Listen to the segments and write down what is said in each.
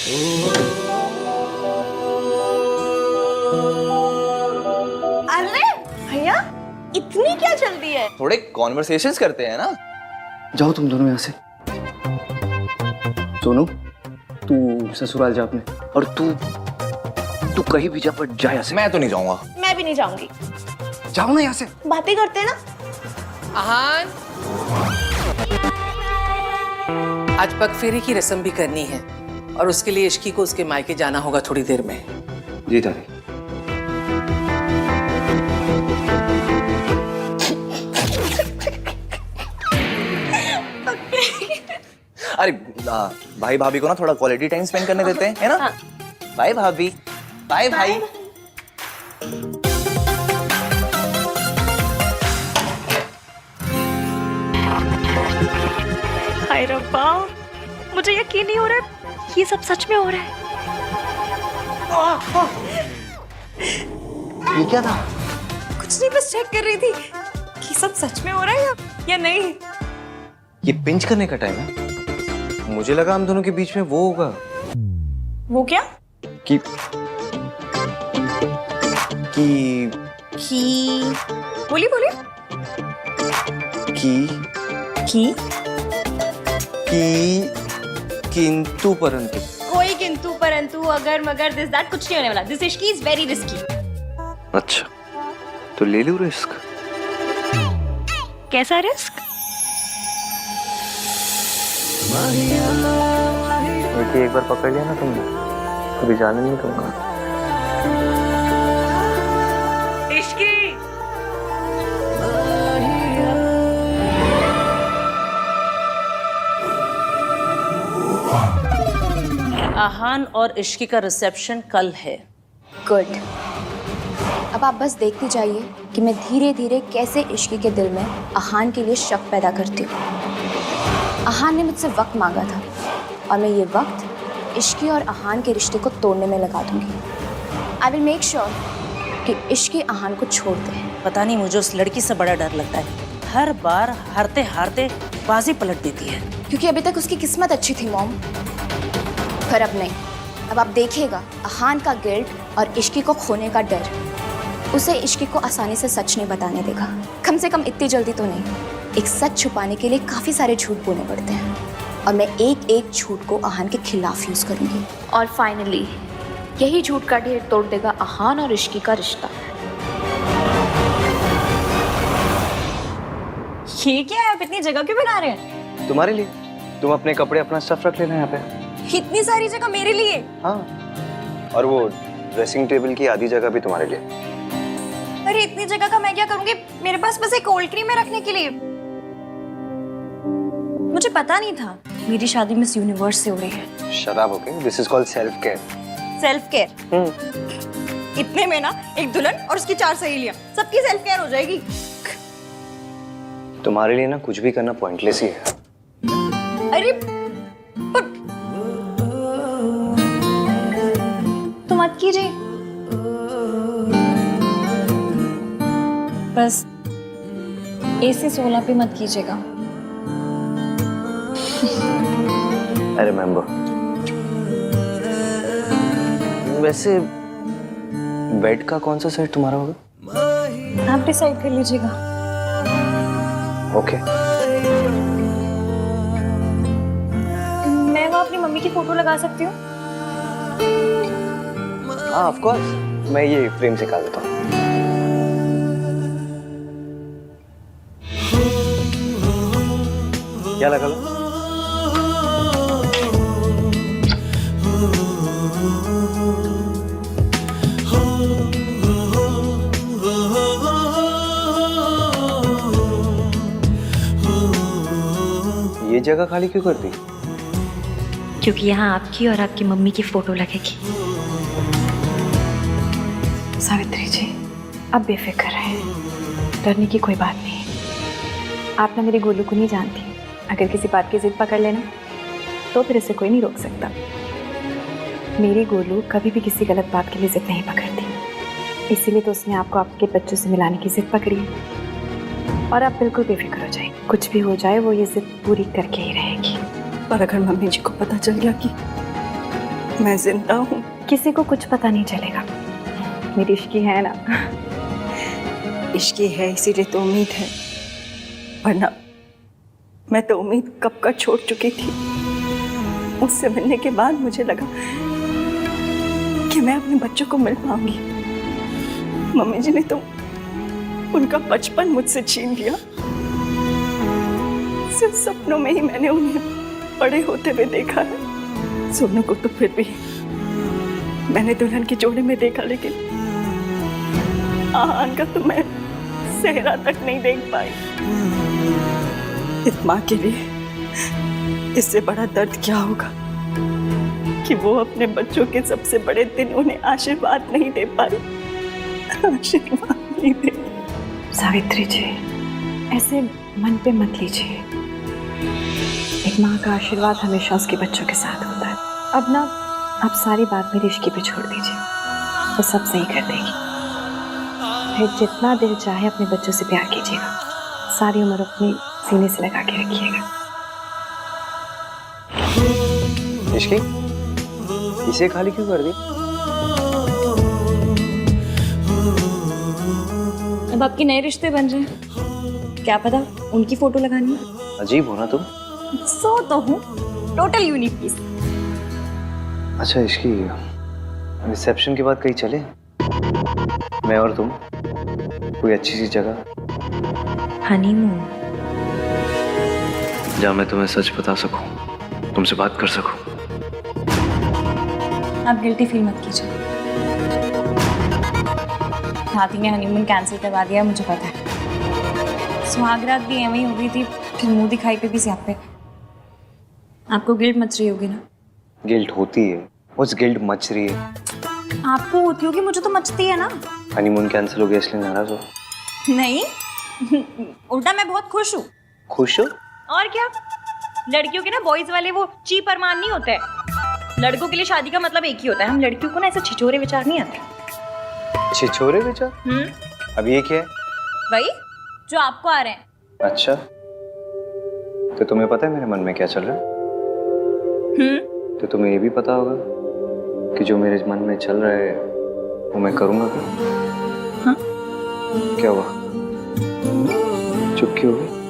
अरे भैया, इतनी क्या जल्दी है? थोड़े कॉन्वर्सेशंस करते हैं ना। जाओ तुम दोनों यहाँ से। सोनू, तू ससुराल जा अपने, और तू कहीं भी जा, पर जा यहाँ से। मैं तो नहीं जाऊंगा। मैं भी नहीं जाऊंगी। जाओ ना यहाँ से। बातें करते हैं ना। आहान, आज पग फेरी की रस्म भी करनी है और उसके लिए इश्की को उसके मायके जाना होगा थोड़ी देर में। जी दादी। अरे भाई भाभी को ना थोड़ा क्वालिटी टाइम स्पेंड करने देते हैं, है ना? बाय भाभी, बाय भाई। हाय रब्बा, मुझे यकीन नहीं हो रहा है ये सब सच में हो रहा है। ये क्या था? कुछ नहीं, बस चेक कर रही थी कि सब सच में हो रहा है या नहीं। ये पिंच करने का टाइम है। मुझे लगा हम दोनों के बीच में वो होगा। वो क्या? कि बोलिए बोलिए। किंतु परंतु। कोई किंतु परंतु अगर मगर दिस दैट कुछ नहीं होने वाला। This Ishki is very risky. अच्छा, तो ले लूं रिस्क। कैसा रिस्क? एक बार पकड़ लिया ना तुमने, कभी जाने नहीं दूंगा। इश्की। आहान और इश्की का रिसेप्शन कल है। गुड। अब आप बस देखते जाइए कि मैं धीरे धीरे कैसे इश्की के दिल में आहान के लिए शक पैदा करती हूँ। आहान ने मुझसे वक्त मांगा था और मैं ये वक्त इश्की और आहान के रिश्ते को तोड़ने में लगा दूंगी। आई विल मेक श्योर कि इश्की आहान को छोड़ दे। पता नहीं, मुझे उस लड़की से बड़ा डर लगता है। हर बार हारते हारते बाजी पलट देती है। क्योंकि अभी तक उसकी किस्मत अच्छी थी मॉम, पर अब नहीं। अब आप देखिएगा आहान का गिल्ट और इश्की को खोने का डर उसे इश्की को आसानी से सच नहीं बताने देगा। कम से कम इतनी जल्दी तो नहीं। एक सच छुपाने के लिए काफ़ी सारे झूठ बोलने पड़ते हैं और मैं एक एक झूठ को आहान के खिलाफ यूज़ करूंगी। और फाइनली यही झूठ का ढेर तोड़ देगा आहान और इश्की का रिश्ता। ये क्या है? आप इतनी जगह क्यों बना रहे हैं? तुम्हारे लिए। तुम अपने कपड़े, अपना स्टफ रख लेना यहाँ पे। इतनी सारी जगह मेरे लिए? हाँ, और वो ड्रेसिंग टेबल की आधी जगह भी तुम्हारे लिए। अरे इतनी जगह का मैं क्या करूंगी? मेरे पास बस एक कोल्ड क्रीम है रखने के लिए। मुझे पता नहीं था मेरी शादी मिस यूनिवर्स से हो रही है। शराब हो गई। This is called self care. Self care? इतने में ना एक दुल्हन और उसकी 4 सहेलियां, सबकी सेल्फ केयर हो जाएगी। तुम्हारे लिए ना कुछ भी करना पॉइंटलेस ही है। अरे पर तो मत कीजिए। बस AC 16 पे मत कीजिएगा। I remember. वैसे बेड का कौन सा सेट तुम्हारा होगा? आप डिसाइड कर लीजिएगा। ओके। मैं वहाँ अपनी मम्मी की फोटो लगा सकती हूँ? हाँ ऑफ कोर्स। मैं ये फ्रेम से निकाल देता हूँ। क्या लगा लो? ये जगह खाली क्यों कर दी? क्योंकि यहाँ आपकी और आपकी मम्मी की फोटो लगेगी। सावित्री जी, अब बेफिक्र रहे, डरने की कोई बात नहीं। आप ना मेरी गोलू को नहीं जानती। अगर किसी बात की जिद पकड़ लेना तो फिर इसे कोई नहीं रोक सकता। मेरी गोलू कभी भी किसी गलत बात के लिए जिद नहीं पकड़ती, इसीलिए तो उसने आपको आपके बच्चों से मिलाने की जिद पकड़ी है। और आप बिल्कुल बेफिक्र हो जाए, कुछ भी हो जाए वो ये जिद पूरी करके ही रहेगी। पर अगर मम्मी जी को पता चल गया कि मैं जिंदा हूँ। किसी को कुछ पता नहीं चलेगा, मेरी इश्की है ना। इश्की है इसीलिए तो उम्मीद है, वरना मैं तो उम्मीद कब का छोड़ चुकी थी। उससे मिलने के बाद मुझे लगा कि मैं अपने बच्चों को मिल पाऊंगी। मम्मी जी ने तो उनका बचपन मुझसे छीन लिया। सिर्फ सपनों में ही मैंने उन्हें बड़े होते हुए देखा है। सोनू को तो फिर भी मैंने दुल्हन की जोड़ी में देखा, लेकिन आहान का तो मैं सेहरा तक नहीं देख पाई। इस माँ के लिए इससे बड़ा दर्द क्या होगा कि वो अपने बच्चों के सबसे बड़े दिन उन्हें आशीर्वाद नहीं दे पाई। आशीर्वाद नहीं दे। सावित्री जी, ऐसे मन पे मत लीजिए। एक माँ का आशीर्वाद हमेशा उसके बच्चों के साथ होता है। अब ना आप सारी बात मेरी इश्की पे छोड़ दीजिए, वो सब सही कर देगी। फिर जितना दिल चाहे अपने बच्चों से प्यार कीजिएगा, सारी उम्र अपने सीने से लगा के रखिएगा। इश्की, इसे खाली क्यों कर दी? अब आपके नए रिश्ते बन रहे हैं, क्या पता उनकी फोटो लगानी है। अजीब हो ना तुम। सो तो हूँ, टोटल यूनिक पीस। अच्छा इश्की, रिसेप्शन के बाद कहीं चले, मैं और तुम, कोई अच्छी सी जगह। हनीमून। जहाँ मैं तुम्हें सच बता सकूं, तुमसे बात कर सकूं। आप गिल्टी फील मत कीजिए। हाथी ने हनीमून कैंसिल करवा दिया, मुझे पता है। सुहागरात भी एवं ही हो गई थी, फिर मुंह दिखाई पे भी स्यापे। आपको गिल्ट मच रही होगी ना? गिल्ट होती है, उस गिल्ट मच रही है। आपको होती होगी, मुझे तो मचती है ना। हनीमून कैंसिल हो गया इसलिए नाराज हो? नहीं, उल्टा मैं बहुत खुश हूँ। खुश हो? और क्या, लड़कियों के ना बॉयज वाले वो चीप अरमान नहीं होते। लड़कों के लिए शादी का मतलब एक ही होता है। हम लड़कियों को ना ऐसे छिछोरे विचार नहीं आते। छिछोरे विचार? अब ये क्या है? वही जो आपको आ रहे हैं। अच्छा, तो तुम्हें पता है मेरे मन में क्या चल रहा है? तो तुम्हें ये भी पता होगा कि जो मेरे मन में चल रहा है वो मैं करूंगा क्या? हाँ? क्या हुआ, चुप क्यों हो गई?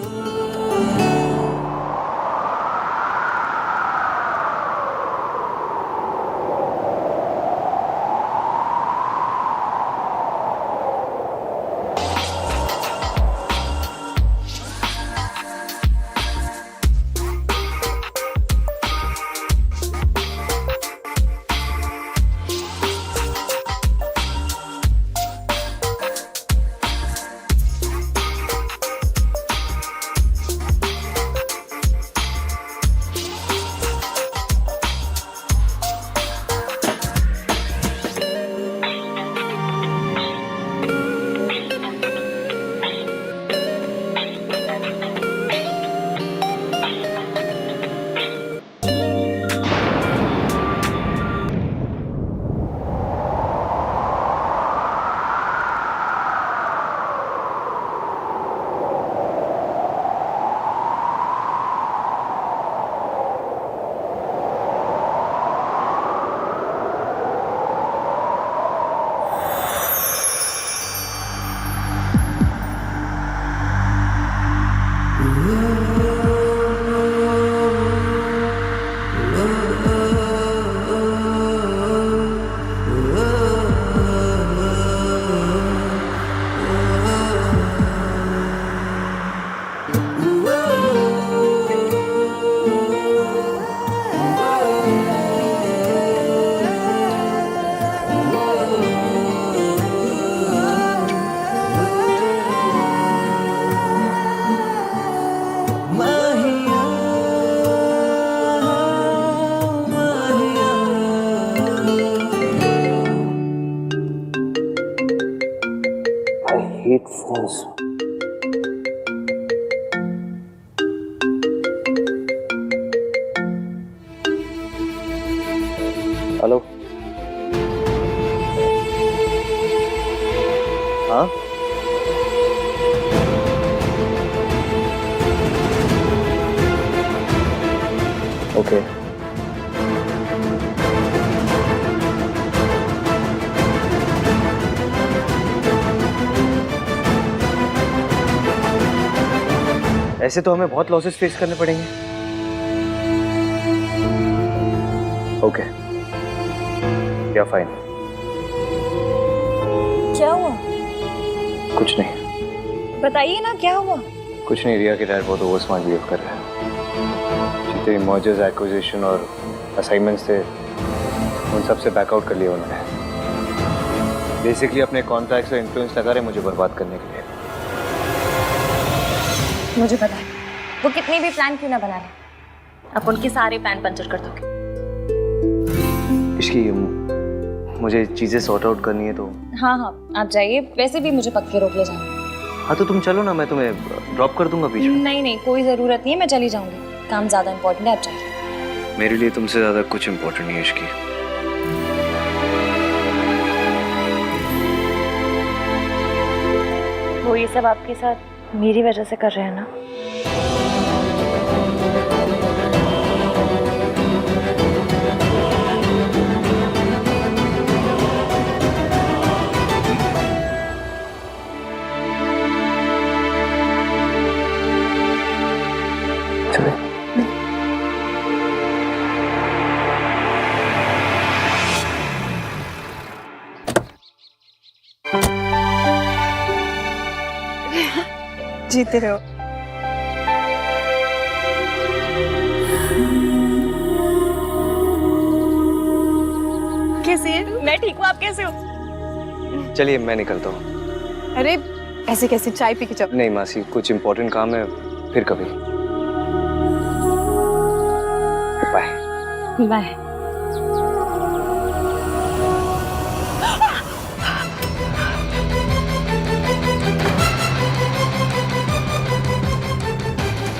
hate phones. हेलो, हाँ ओके ऐसे तो हमें बहुत लॉसेस फेस करने पड़ेंगे। ओके, या फाइन। क्या हुआ? कुछ नहीं। बताइए ना क्या हुआ? कुछ नहीं, रिया के डैड बहुत ओवर स्मार्ट बिहेव कर रहे हैं। जितने मर्जर्स, एक्विजिशन और असाइनमेंट्स थे उन सब से बैकआउट कर लिया उन्होंने। बेसिकली अपने कॉन्टैक्ट्स और इन्फ्लुएंस लगा रहे मुझे बर्बाद करने के लिए। मुझे पता है वो कितनी भी प्लान क्यों ना बना ले, आप उनके सारे प्लान पंचर कर दोगे। इसकी मुझे चीजें सॉर्ट आउट करनी है तो। हाँ हाँ आप जाइए, वैसे भी मुझे पक्के रोक ले जाना। हाँ तो तुम चलो ना, मैं तुम्हें ड्रॉप कर दूंगा बीच में। नहीं नहीं कोई ज़रूरत नहीं है, मैं चली जाऊंगी, काम ज़्यादा इंपॉर्टेंट है, आप जाइए। मेरे लिए तुमसे ज्यादा कुछ इम्पोर्टेंट नहीं है इसकी। वो ये सब आपके साथ मेरी वजह से कर रहे हैं ना? जीते रहो। कैसे है? मैं ठीक हूँ, आप कैसे हो? चलिए मैं निकलता हूँ। अरे ऐसे कैसे, चाय पी के जाओ। नहीं मासी, कुछ इम्पोर्टेंट काम है, फिर कभी। बाय। बाय।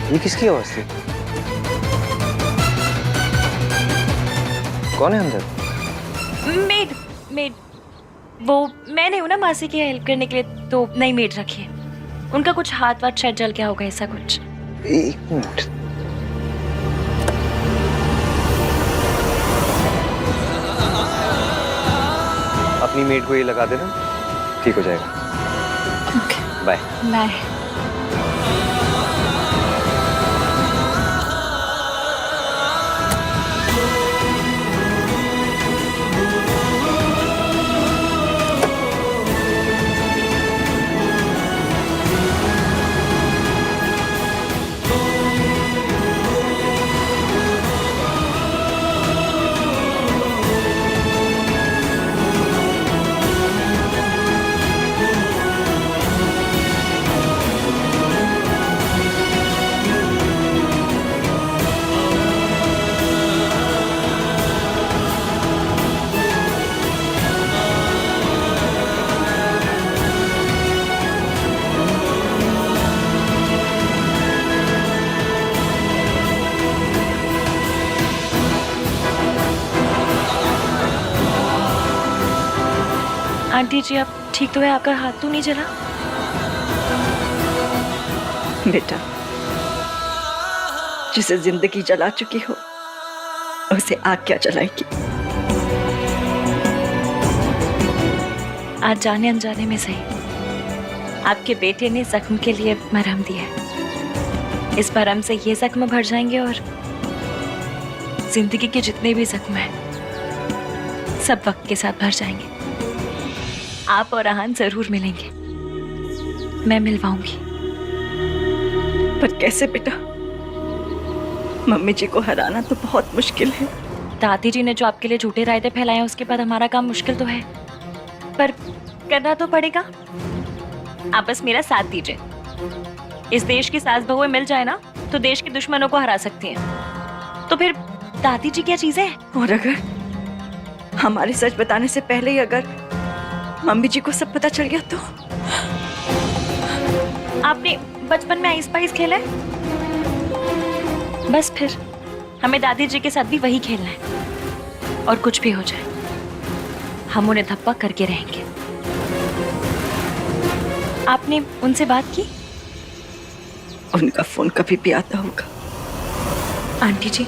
ये किसकी आवाज थी? कौन है अंदर? मेड मेड वो मैं नहीं हूँ ना मासी की हेल्प करने के लिए, तो नई मेड रखी है। उनका कुछ हाथ वाथ शायद जल गया होगा, ऐसा कुछ। एक मिनट। अपनी मेड को ये लगा देना, ठीक हो जाएगा। बाय। बाय। आंटी जी आप ठीक तो है? आपका हाथ तो नहीं जला? बेटा, जिसे जिंदगी जला चुकी हो उसे आग क्या जलाएगी? आज जाने अनजाने में सही, आपके बेटे ने जख्म के लिए मरहम दिया है। इस मरहम से ये जख्म भर जाएंगे और जिंदगी के जितने भी जख्म हैं सब वक्त के साथ भर जाएंगे। आप और आहान जरूर मिलेंगे, मैं मिलवाऊंगी। पर कैसे बेटा? मम्मी जी को हराना तो बहुत मुश्किल है। दादी जी ने जो आपके लिए झूठे रायते फैलाए हैं, उसके बाद हमारा काम मुश्किल तो है, पर करना तो पड़ेगा। आप बस मेरा साथ दीजिए। इस देश की सास बहुएं मिल जाए ना तो देश के दुश्मनों को हरा सकती हैं। तो फिर दादी जी क्या चीज है? और अगर हमारे सच बताने से पहले ही अगर मम्मी जी को सब पता चल गया तो? आपने बचपन में आइस पाइस खेला है? बस फिर हमें दादी जी के साथ भी वही खेलना है। और कुछ भी हो जाए हम उन्हें धप्पा करके रहेंगे। आपने उनसे बात की? उनका फोन कभी भी आता होगा। आंटी जी,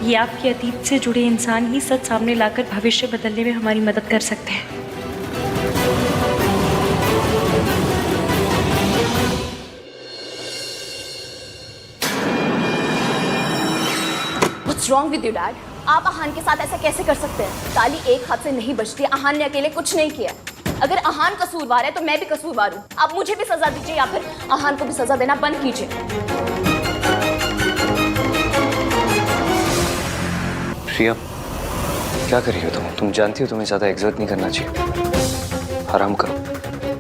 ये आपके अतीत से जुड़े इंसान ही सच सामने लाकर भविष्य बदलने में हमारी मदद कर सकते हैं। What's wrong with you, Dad? आप अहान के साथ ऐसा कैसे कर सकते हैं? ताली एक हाथ से नहीं बजती। अहान ने अकेले कुछ नहीं किया। अगर अहान कसूरवार है तो मैं भी कसूरवार हूँ। आप मुझे भी सजा दीजिए या फिर अहान को भी सजा देना बंद कीजिए। प्रिया, क्या कर रही हो तुम जानती हो तुम्हें ज्यादा एग्जर्ट नहीं करना चाहिए। आराम करो।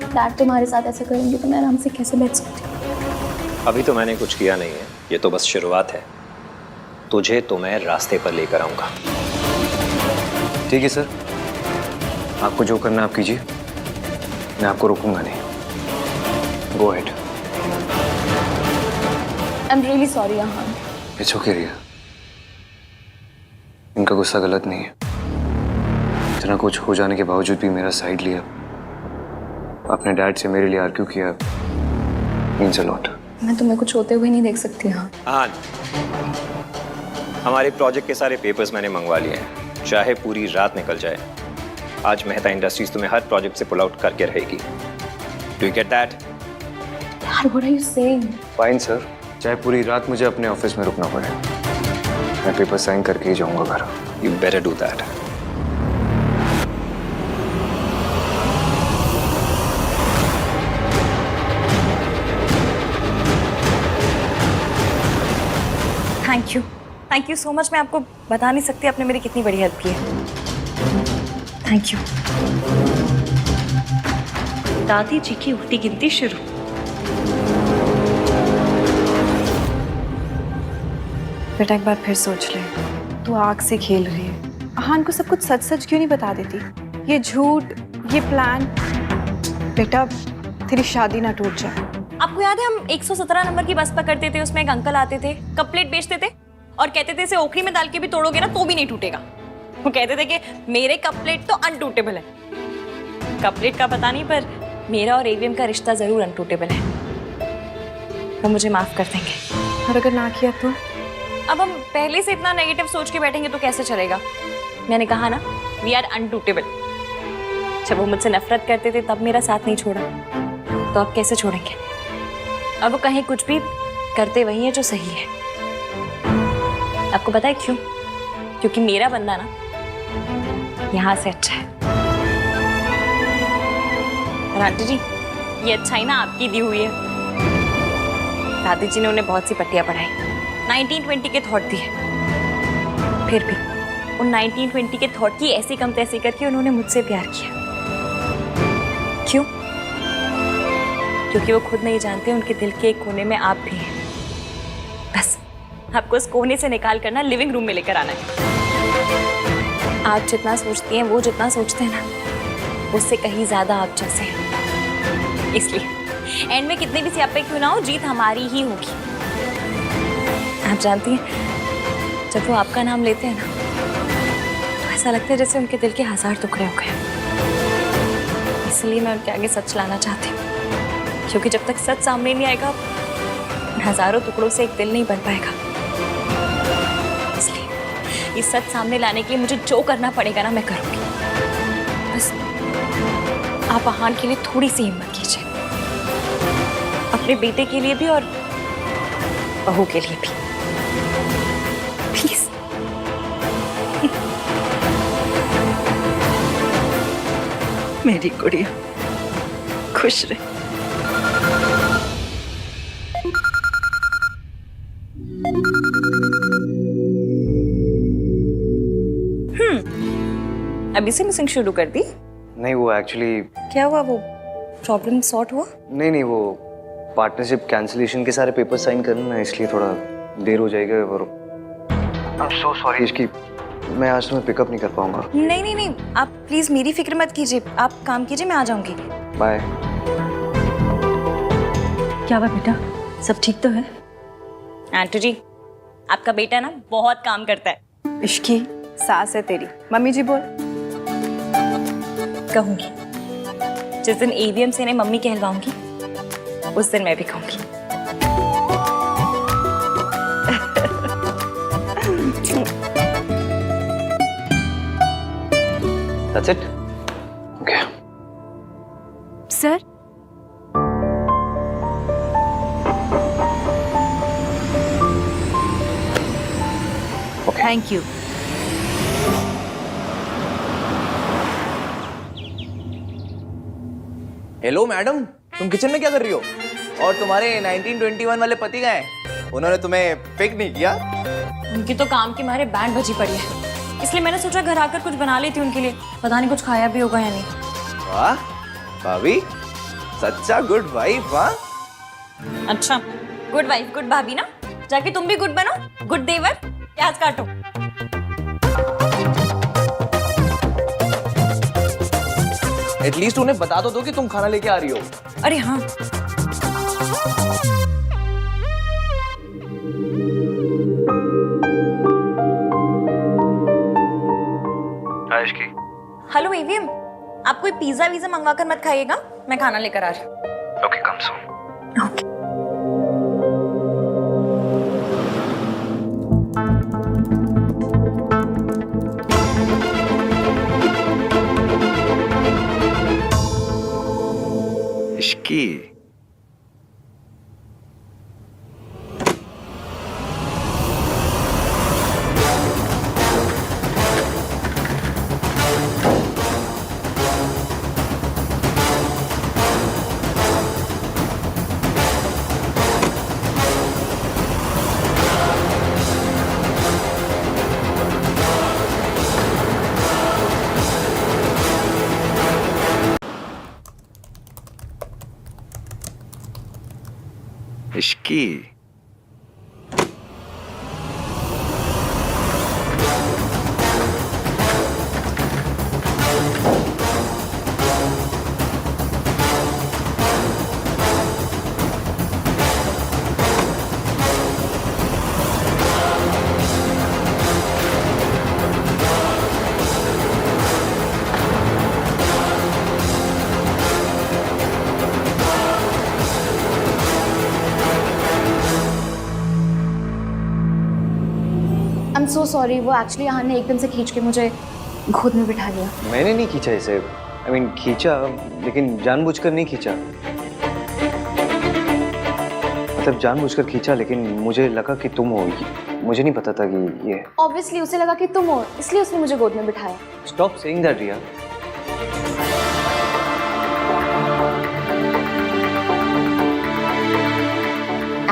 डैड तुम्हारे साथ ऐसा करेंगे तो मैं आराम से कैसे बैठ सकती हूँ? अभी तो मैंने कुछ किया नहीं है, ये तो बस शुरुआत है। तुझे तो मैं रास्ते पर लेकर आऊंगा। ठीक है सर, आपको जो करना आप कीजिए, मैं आपको रोकूंगा नहीं। Go ahead. I am really sorry Ahaan. It's okay Riya, इनका गुस्सा गलत नहीं है। इतना कुछ हो जाने के बावजूद भी मेरा साइड लिया, अपने डैड से मेरे लिए आर्ग्यू किया, मीन्स अ लॉट। मैं तुम्हें कुछ होते हुए नहीं देख सकती। हाँ, हमारे प्रोजेक्ट के सारे पेपर्स मैंने मंगवा लिए हैं, चाहे पूरी रात निकल जाए। आज मेहता इंडस्ट्रीज तुम्हें हर प्रोजेक्ट से पुल आउट करके रहेगी। Do you get that? यार what are you saying? Fine sir, चाहे पूरी रात मुझे अपने ऑफिस में रुकना पड़े, मैं पेपर साइन करके ही जाऊंगा घर। You better do that. Thank you so much. मैं आपको बता नहीं सकती आपने मेरी कितनी बड़ी हेल्प की है। Thank you. दादी जी की उल्टी गिनती शुरू। बेटा एक बार फिर सोच ले, तू आग से खेल रही है। अहान को सब कुछ सच सच क्यों नहीं बता देती? ये झूठ, ये प्लान। बेटा तेरी शादी ना टूट जाए। आपको याद है हम 117 नंबर की बस पकड़ते थे, उसमें एक अंकल आते थे, कप प्लेट बेचते थे और कहते थे इसे ओखली में डाल के भी तोड़ोगे ना तो भी नहीं टूटेगा। वो कहते थे कि मेरे कप प्लेट तो अनटूटेबल है। कप प्लेट का पता नहीं पर मेरा और एवीएम का रिश्ता जरूर अनटूटेबल है। वो मुझे माफ कर देंगे। और अगर ना किया तो? अब हम पहले से इतना नेगेटिव सोच के बैठेंगे तो कैसे चलेगा? मैंने कहा ना, वी आर अनटूटेबल। जब वो मुझसे नफरत करते थे तब मेरा साथ नहीं छोड़ा, तो अब कैसे छोड़ेंगे? अब वो कहीं कुछ भी करते वही है जो सही है। आपको पता है क्यों? क्योंकि मेरा बंदा ना यहाँ से अच्छा है। और आंटी जी, ये अच्छाई ना आपकी दी हुई है। दादी जी ने उन्हें बहुत सी पट्टियां पढ़ाई, 1920 के थॉट दिए। फिर भी उन 1920 के थॉट की ऐसी कम तैसी करके उन्होंने मुझसे प्यार किया। क्यों? क्योंकि वो खुद नहीं जानते उनके दिल के एक कोने में आप भी हैं। बस आपको उस कोने से निकाल कर ना लिविंग रूम में लेकर आना है। आप जितना सोचती हैं वो जितना सोचते हैं ना, उससे कहीं ज्यादा आप जैसे हैं। इसलिए एंड में कितने भी सियापे क्यों ना हो, जीत हमारी ही होगी। आप जानती हैं जब वो आपका नाम लेते हैं ना, तो ऐसा लगता है जैसे उनके दिल के 1000 टुकड़े हो गए। इसलिए मैं उनके आगे सच लाना चाहती हूँ, क्योंकि जब तक सच सामने नहीं आएगा हजारों टुकड़ों से एक दिल नहीं बन पाएगा। इसलिए इस सच सामने लाने के लिए मुझे जो करना पड़ेगा ना मैं करूंगी। बस आप अहान के लिए थोड़ी सी हिम्मत कीजिए, अपने बेटे के लिए भी और बहू के लिए भी। प्लीज। मेरी गुड़िया खुश रहे। अभी से मिसिंग शुरू कर दी? नहीं, वो एक्चुअली क्या हुआ? वो प्रॉब्लम सॉर्ट हुआ? नहीं, वो पार्टनरशिप कैंसिलेशन के सारे पेपर साइन करना है, इसलिए थोड़ा देर हो जाएगा। और आई एम सो सॉरी इसकी, मैं आज तुम्हें पिकअप नहीं कर पाऊंगा। नहीं, आप प्लीज मेरी फिक्र मत कीजिए, आप काम कीजिए, मैं आ जाऊंगी। बाय। क्या हुआ बेटा, सब ठीक तो है? आंटी जी, आपका बेटा ना बहुत काम करता है। इश्की सास है तेरी। मम्मी जी बोल। कहूंगी जिस दिन एवीएम से इन्हें मम्मी कहलवाऊंगी, उस दिन मैं भी कहूंगी। That's it? Okay. Sir Okay. Thank you. Hello madam, तुम किचन में क्या कर रही हो? और तुम्हारे 1921 वाले पति गए, उन्होंने तुम्हें पिक नहीं किया? उनकी तो काम के मारे बैंड बजी पड़ी है, इसलिए मैंने सोचा घर आकर कुछ बना लेती उनके लिए। पता नहीं कुछ खाया भी होगा या नहीं। वाह भाभी, सच्चा गुड वाइफ। वाह, अच्छा, गुड वाइफ गुड भाभी ना, जाके तुम भी गुड बनो, गुड देवर। प्याज काटो। एटलीस्ट उन्हें बता तो दो कि तुम खाना लेके आ रही हो। अरे हाँ, हेलो एवीएम, आप कोई पिज्जा वीजा मंगवा कर मत खाइएगा, मैं खाना लेकर आ रही हूँ। Okay, come soon. Okay. Ishki, Ishki, I am so sorry, वो एक्चुअली यहाँ ने एकदम से खींच के मुझे गोद में बिठा लिया। मैंने नहीं खींचा इसे। I mean, खींचा, लेकिन जानबूझकर नहीं खींचा। मतलब जानबूझकर खींचा, लेकिन मुझे लगा कि तुम हो। मुझे नहीं पता था कि ये। ऑब्वियसली उसे लगा कि तुम हो, इसलिए उसने मुझे गोद में बिठाया। Stop saying that Riya.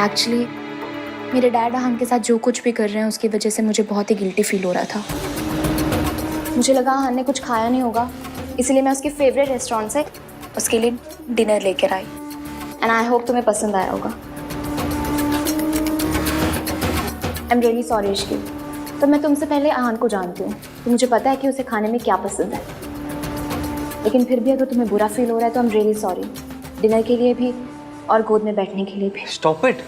Actually मेरे डैड अहान के साथ जो कुछ भी कर रहे हैं उसकी वजह से मुझे बहुत ही गिल्टी फील हो रहा था। मुझे लगा अहान ने कुछ खाया नहीं होगा, इसलिए मैं उसके फेवरेट रेस्टोरेंट से उसके लिए डिनर लेकर आई। एंड आई होप तुम्हें पसंद आया होगा। आई एम रियली सॉरी इश्की। तो मैं तुमसे पहले अहान को जानती हूँ, तो मुझे पता है कि उसे खाने में क्या पसंद है। लेकिन फिर भी अगर तुम्हें बुरा फील हो रहा है तो आई एम रियली सॉरी, डिनर के लिए भी और गोद में बैठने के लिए भी। Stop it.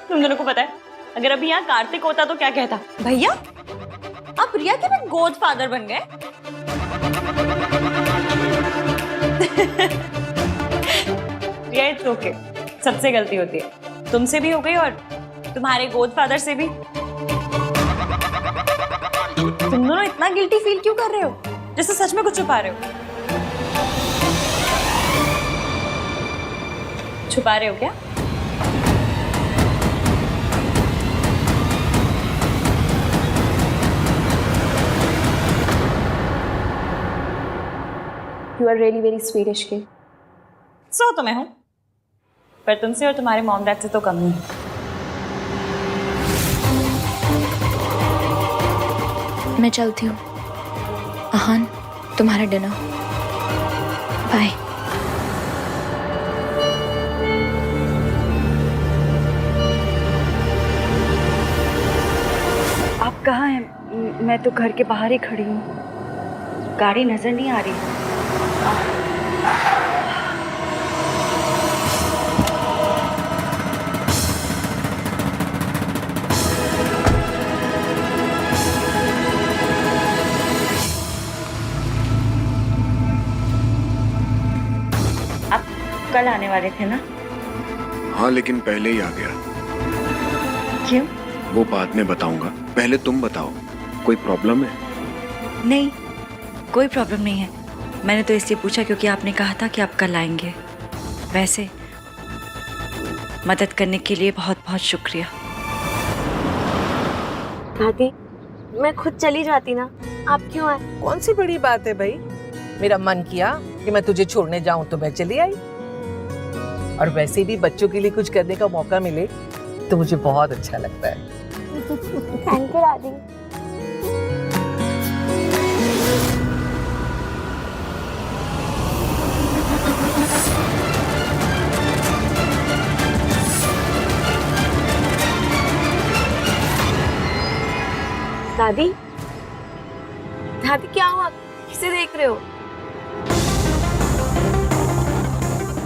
तुम दोनों को पता है, अगर अभी यहाँ कार्तिक होता तो क्या कहता? भैया आप रिया के भी गोद फादर बन गए। रिया इट्स ओके, सबसे गलती होती है, तुमसे भी हो गई और तुम्हारे गोद फादर से भी। तुम दोनों इतना गिल्टी फील क्यों कर रहे हो, जैसे सच में कुछ छुपा रहे हो? छुपा रहे हो क्या? You are really very sweet Ishki. सो तो मैं हूं, पर तुमसे और तुम्हारे मॉम डैड से तो कम नहीं। मैं चलती हूँ। अहान, तुम्हारा डिनर। बाय। आप कहाँ हैं? मैं तो घर के बाहर ही खड़ी हूँ, गाड़ी नजर नहीं आ रही। आप कल आने वाले थे ना? हाँ, लेकिन पहले ही आ गया। क्यों? वो बाद में बताऊंगा, पहले तुम बताओ, कोई प्रॉब्लम है? नहीं, कोई प्रॉब्लम नहीं है। मैंने तो इसलिए पूछा क्योंकि आपने कहा था कि आप कल आएंगे। वैसे मदद करने के लिए बहुत बहुत शुक्रिया। दादी, मैं खुद चली जाती ना, आप क्यों आए? कौन सी बड़ी बात है भाई, मेरा मन किया कि मैं तुझे छोड़ने जाऊं तो मैं चली आई। और वैसे भी बच्चों के लिए कुछ करने का मौका मिले तो मुझे बहुत अच्छा लगता है। थैंक यू दादी। दादी, दादी क्या हुआ? किसे देख रहे हो?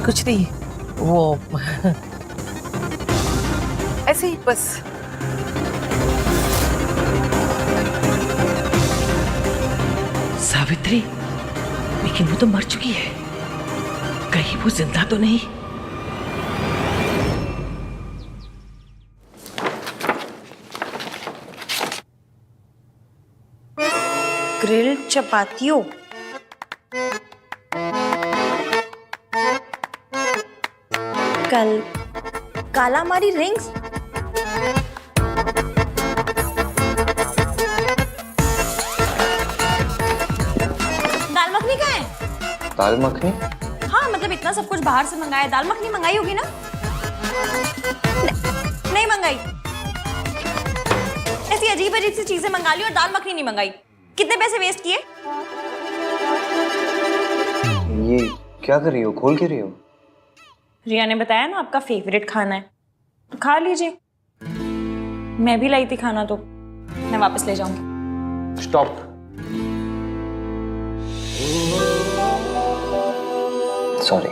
कुछ नहीं, वो ऐसे ही बस। सावित्री, लेकिन वो तो मर चुकी है, कहीं वो जिंदा तो नहीं? ग्रिल चपातियों, कल कालामारी रिंग्स, दाल मखनी कहाँ है? दाल मखनी? हाँ मतलब इतना सब कुछ बाहर से मंगाया, दाल मखनी मंगाई होगी ना? नहीं मंगाई। ऐसी अजीब अजीब सी चीजें मंगा ली और दाल मखनी नहीं मंगाई। कितने पैसे वेस्ट किए? ये क्या कर रही हो, खोल के रही हो? रिया ने बताया ना आपका फेवरेट खाना है, तो खा लीजिए। मैं भी लाई थी खाना, तो मैं वापस ले जाऊंगी। स्टॉप। सॉरी।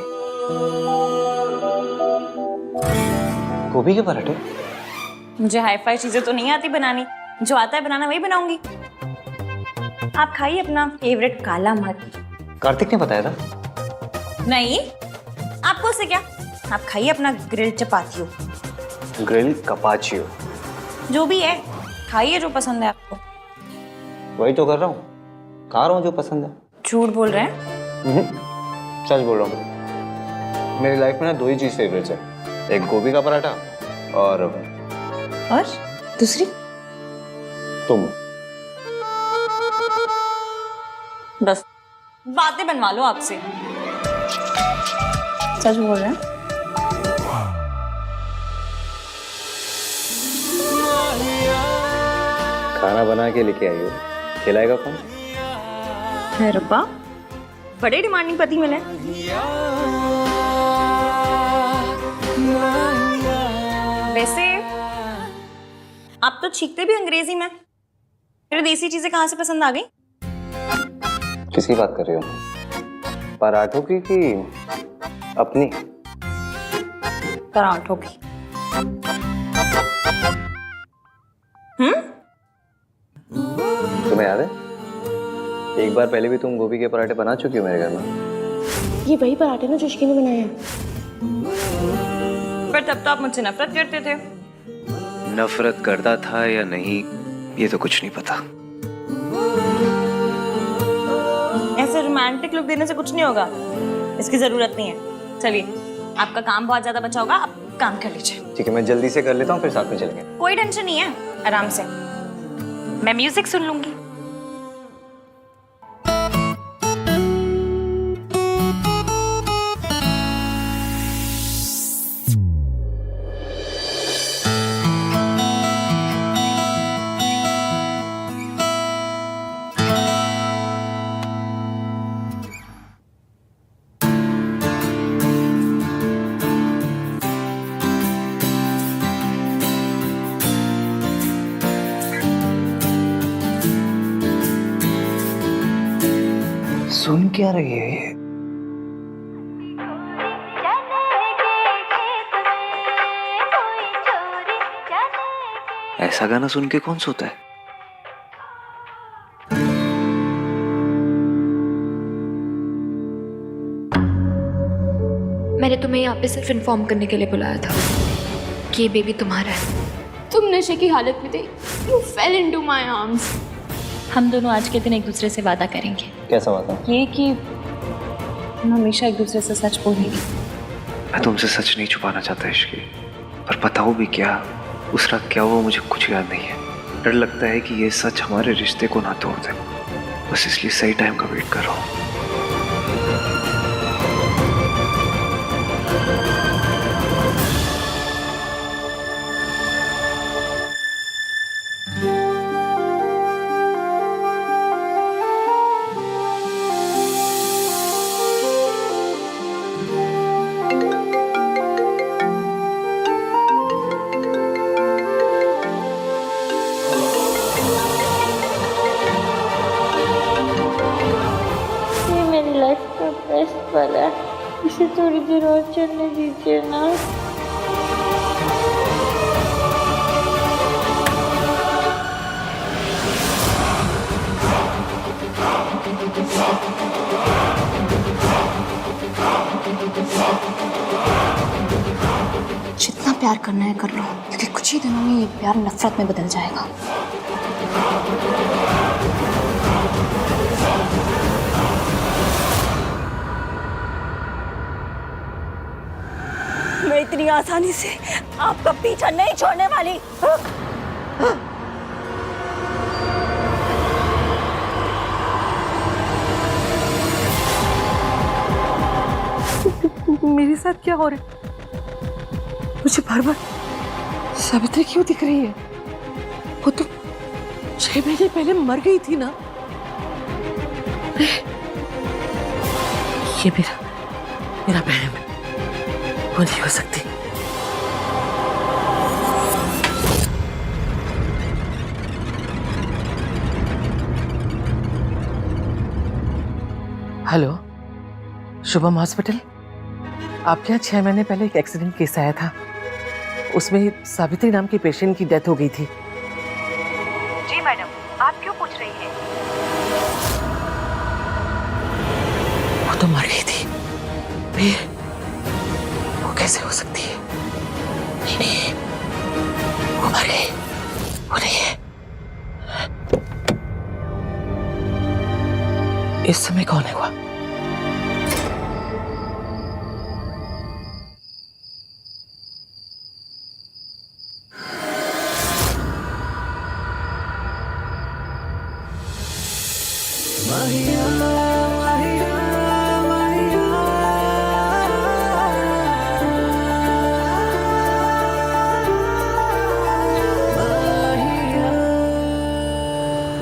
गोभी के पराठे? मुझे हाई फाई चीजें तो नहीं आती बनानी, जो आता है बनाना वही बनाऊंगी। आप खाइए अपना फेवरेट काला मर। कार्तिक ने बताया था। नहीं, आपको उससे क्या? आप खाइए अपना ग्रिल चपातियों। ग्रिल कपाचियो? जो भी है खाइए, जो पसंद है आपको। वही तो कर रहा हूँ, खा रहा हूँ जो पसंद है। झूठ बोल रहे हैं? सच बोल रहा हूँ। मेरी लाइफ में ना दो ही चीज फेवरेट्स है, एक गोभी का पराठा और दूसरी? तुम। बस बातें बनवा लो आपसे। सच बोल रहे हैं? खाना बना के लेके आई हो, खिलाएगा कौन? है रब्बा, बड़े डिमांडिंग पति मिले। वैसे आप तो छींकते भी अंग्रेजी में, फिर देसी चीजें कहाँ से पसंद आ गई? किसकी बात कर रही हो? पराठों की कि अपनी? पराठों की। तुम्हें याद है एक बार पहले भी तुम गोभी के पराठे बना चुकी हो मेरे घर में? ये वही पराठे ना जो इश्की ने बनाए हैं। पर तब तो आप मुझसे नफरत करते थे। नफरत करता था या नहीं ये तो कुछ नहीं पता। ऐसे रोमांटिक लुक देने से कुछ नहीं होगा, इसकी जरूरत नहीं है। चलिए, आपका काम बहुत ज्यादा बचा होगा, आप काम कर लीजिए। ठीक है, मैं जल्दी से कर लेता हूँ, फिर साथ में चलेंगे। कोई टेंशन नहीं है, आराम से। मैं म्यूजिक सुन लूंगी। सुन क्या रही है ये? ऐसा गाना सुन के कौन सोता है? मैंने तुम्हें हमें यहाँ पे सिर्फ इन्फॉर्म करने के लिए बुलाया था कि ये बेबी तुम्हारा है। तुम नशे की हालत में थे, you fail into my arms. हम दोनों आज के दिन एक दूसरे से वादा करेंगे। कैसा बात है? ये कि हम हमेशा एक दूसरे से सच बोलेंगे। मैं तुमसे सच नहीं छुपाना चाहता इश्की, पर बताओ भी क्या, उस रात क्या हुआ मुझे कुछ याद नहीं है। डर लगता है कि ये सच हमारे रिश्ते को ना तोड़ दे, बस इसलिए सही टाइम का वेट कर रहा हूँ। ये मेरी लाइफ का बेस्ट पल है, इसे थोड़ी देर और चलने दीजिए ना। जितना प्यार करना है कर लो, क्योंकि कुछ ही दिनों में ये प्यार नफरत में बदल जाएगा। मैं इतनी आसानी से आपका पीछा नहीं छोड़ने वाली। मेरे साथ क्या हो रहा है? मुझे बार बार सावित्री क्यों दिख रही है? वो तो 6 महीने पहले मर गई थी ना। ये मेरा बहन, वो नहीं हो सकती। Hello, Shubham hospital. आपके यहाँ 6 महीने पहले एक एक्सीडेंट केस आया था, उसमें सावित्री नाम की पेशेंट की डेथ हो गई थी। जी मैडम, आप क्यों पूछ रही हैं? वो तो मर गई थी, फिर वो कैसे हो सकती है? नहीं, वो मर गई, वो नहीं है। इस समय कौन है वो?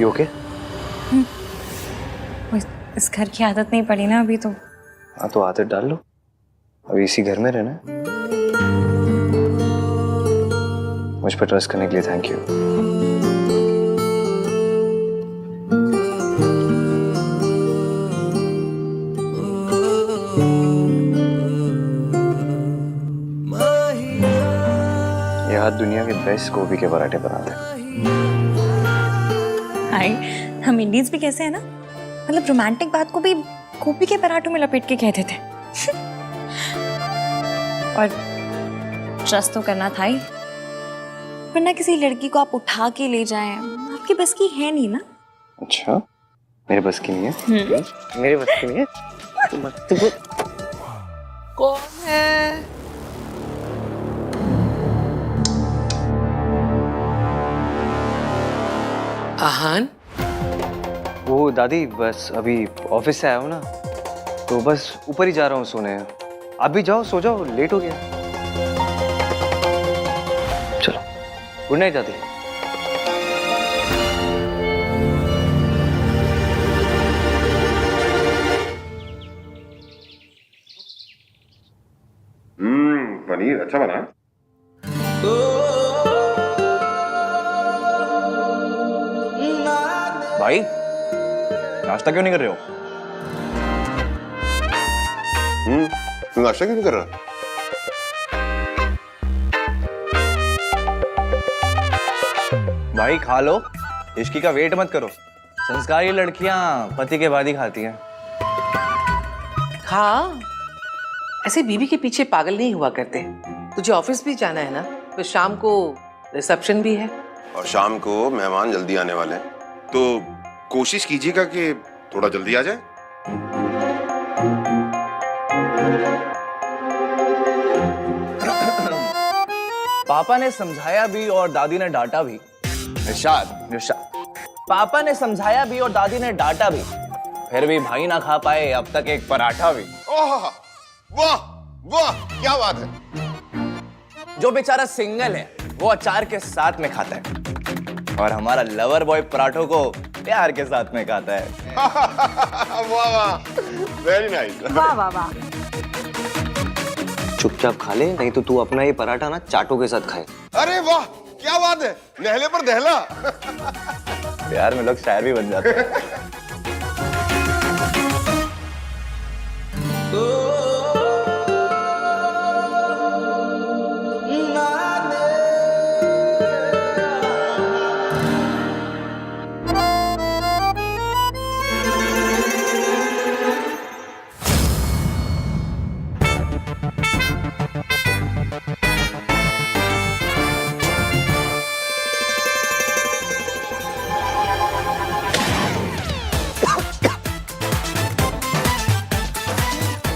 You okay? इस घर की आदत नहीं पड़ी ना अभी तो। हाँ तो आदत डाल लो, अभी इसी घर में रहना है। मुझ पर ट्रस्ट करने के लिए थैंक यू। ये हाथ दुनिया के बेस्ट गोभी के पराठे बनाते हैं। हाय, हम इंडियंस भी कैसे है ना, मतलब रोमांटिक बात को भी गोभी के पराठों में लपेट के कहते थे। और ट्रस्ट तो करना था ही, वरना किसी लड़की को आप उठा के ले जाएं, आपकी बस की है नहीं ना। अच्छा, मेरे बस की नहीं है? मेरे बस की नहीं है? तुमको कौन है? आहान? वो दादी, बस अभी ऑफिस से आया हूँ ना, तो बस ऊपर ही जा रहा हूँ सोने। आप भी जाओ, सो जाओ, लेट हो गया। चलो, गुड नाइट दादी। पनीर अच्छा बना है। भाई, नाश्ता क्यों नहीं कर रहे हो? तू नाश्ता क्यों नहीं कर रहा? भाई खा लो, इश्की का वेट मत करो। संस्कारी लड़कियां पति के बाद ही खाती हैं। हाँ, ऐसे बीवी के पीछे पागल नहीं हुआ करते। तुझे ऑफिस भी जाना है ना, फिर शाम को रिसेप्शन भी है। और शाम को मेहमान जल्दी आने वाले हैं, तो कोशिश कीजिएगा कि थोड़ा जल्दी आ जाए। पापा ने समझाया भी और दादी ने डांटा भी। इरशाद, पापा ने समझाया भी और दादी ने डांटा भी, फिर भी भाई ना खा पाए अब तक एक पराठा भी। ओह, वाह वाह, क्या बात है। जो बेचारा सिंगल है वो अचार के साथ में खाता है, और हमारा लवर बॉय पराठों को प्यार के साथ में खाता है। वाह वाह, वेरी नाइस। वाह वाह वाह। चुपचाप खा ले, नहीं तो तू अपना ये पराठा ना चाटों के साथ खाए। अरे वाह, क्या बात है, नहले पर दहला। प्यार में लोग शायर भी बन जाते हैं।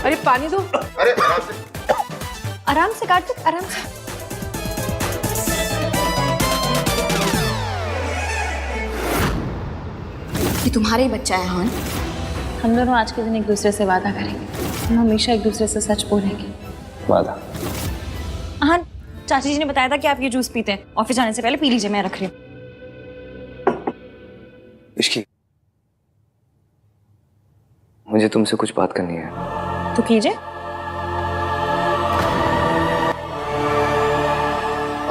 अरे पानी दो। अरे आराम से। आराम से काट दो, आराम से। ये तुम्हारा ही बच्चा है हान। हम दोनों आज के दिन एक दूसरे से वादा करेंगे, हम हमेशा एक दूसरे से सच बोलेंगे। वादा। हाँ, चाची जी ने बताया था कि आप ये जूस पीते हैं, ऑफिस जाने से पहले पी लीजिए, मैं रख रही हूँ। इश्की, मुझे तुमसे कुछ बात करनी है। तो कीजिए।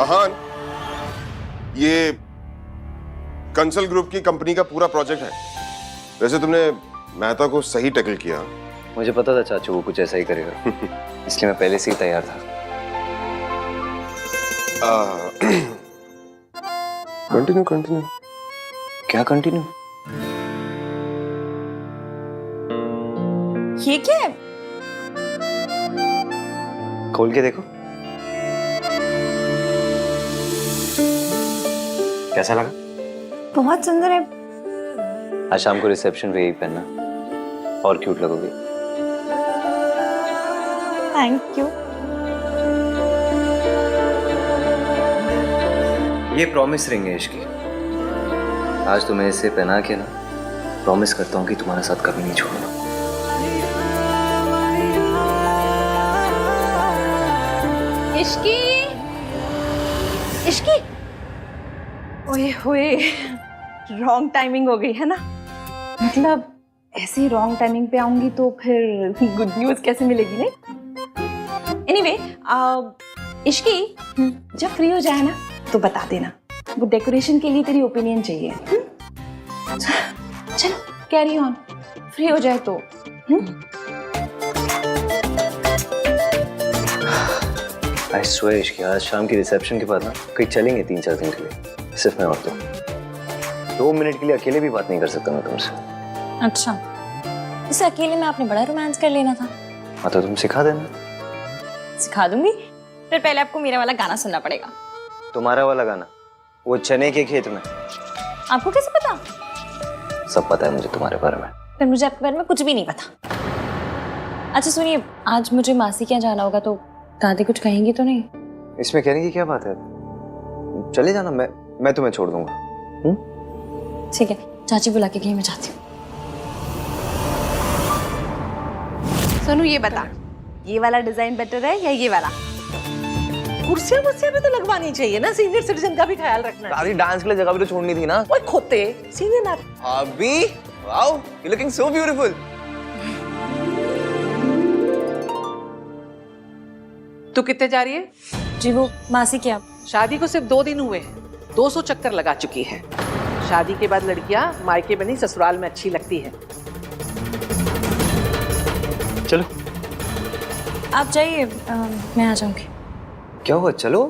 आहान, ये कंसल ग्रुप की कंपनी का पूरा प्रोजेक्ट है। वैसे तुमने मेहता को सही टैकल किया। मुझे पता था चाचू वो कुछ ऐसा ही करेगा, इसलिए मैं पहले से ही तैयार था। Continue continue. क्या कंटिन्यू? ये क्या है? खोल के देखो, कैसा लगा? बहुत सुंदर है। आज शाम को रिसेप्शन पे यही पहनना, और क्यूट लगोगी। Thank you. ये प्रॉमिस रिंग है इसकी। आज तुम्हें इसे पहना के ना प्रॉमिस करता हूँ कि तुम्हारे साथ कभी नहीं छोड़ूंगा। इश्की, इश्की। ओए होए, रॉन्ग टाइमिंग हो गई है ना। मतलब ऐसे ही रॉन्ग टाइमिंग पे आऊंगी तो फिर गुड न्यूज कैसे मिलेगी? नहीं, एनीवे, इश्की, जब फ्री हो जाए ना तो बता देना। वो डेकोरेशन के लिए तेरी ओपिनियन चाहिए। चलो कैरी ऑन, फ्री हो जाए तो। आई स्वेयर इश्की, आज शाम की रिसेप्शन के बाद ना कहीं चलेंगे 3-4 दिन के लिए, सिर्फ मैं और तुम। 2 मिनट के लिए अकेले भी बात नहीं कर सकता मैं तुमसे। अच्छा, इसे अकेले में आपने बड़ा रोमांस कर लेना था। हाँ तो तुम सिखा देना। सिखा दूंगी, फिर पहले आपको मेरा वाला गाना सुनना पड़ेगा। तुम्हारा वाला गाना? वो चने के खेत में। आपको कैसे पता? सब पता है मुझे तुम्हारे बारे में। फिर मुझे आपके बारे में कुछ भी नहीं पता। अच्छा सुनिए, आज मुझे मासी के यहाँ जाना होगा, तो दादी कुछ कहेंगी तो नहीं? इसमें कहने की क्या बात है, चले जाना, मैं तुम्हें छोड़ दूंगा। ठीक है, चाची बुला के गई, मैं जाती हूँ। सोनू ये बता, ये वाला डिजाइन बेटर है या ये वाला? कुर्सियां वुर्सियां भी तो लगवानी चाहिए ना, सीनियर सिटीजन का भी ख्याल रखना है। दादी, डांस के लिए जगह भी तो छोड़नी थी ना। ओए खोते, सीनियर ना। अभी wow, you looking so beautiful. तू कितने जा रही है? जी वो मासी के यहाँ। शादी को सिर्फ 2 दिन हुए हैं, 200 चक्कर लगा चुकी है। शादी के बाद लड़कियां मायके में नहीं ससुराल में अच्छी लगती है। चलो आप जाइए, मैं आ जाऊंगी। क्या हुआ, चलो।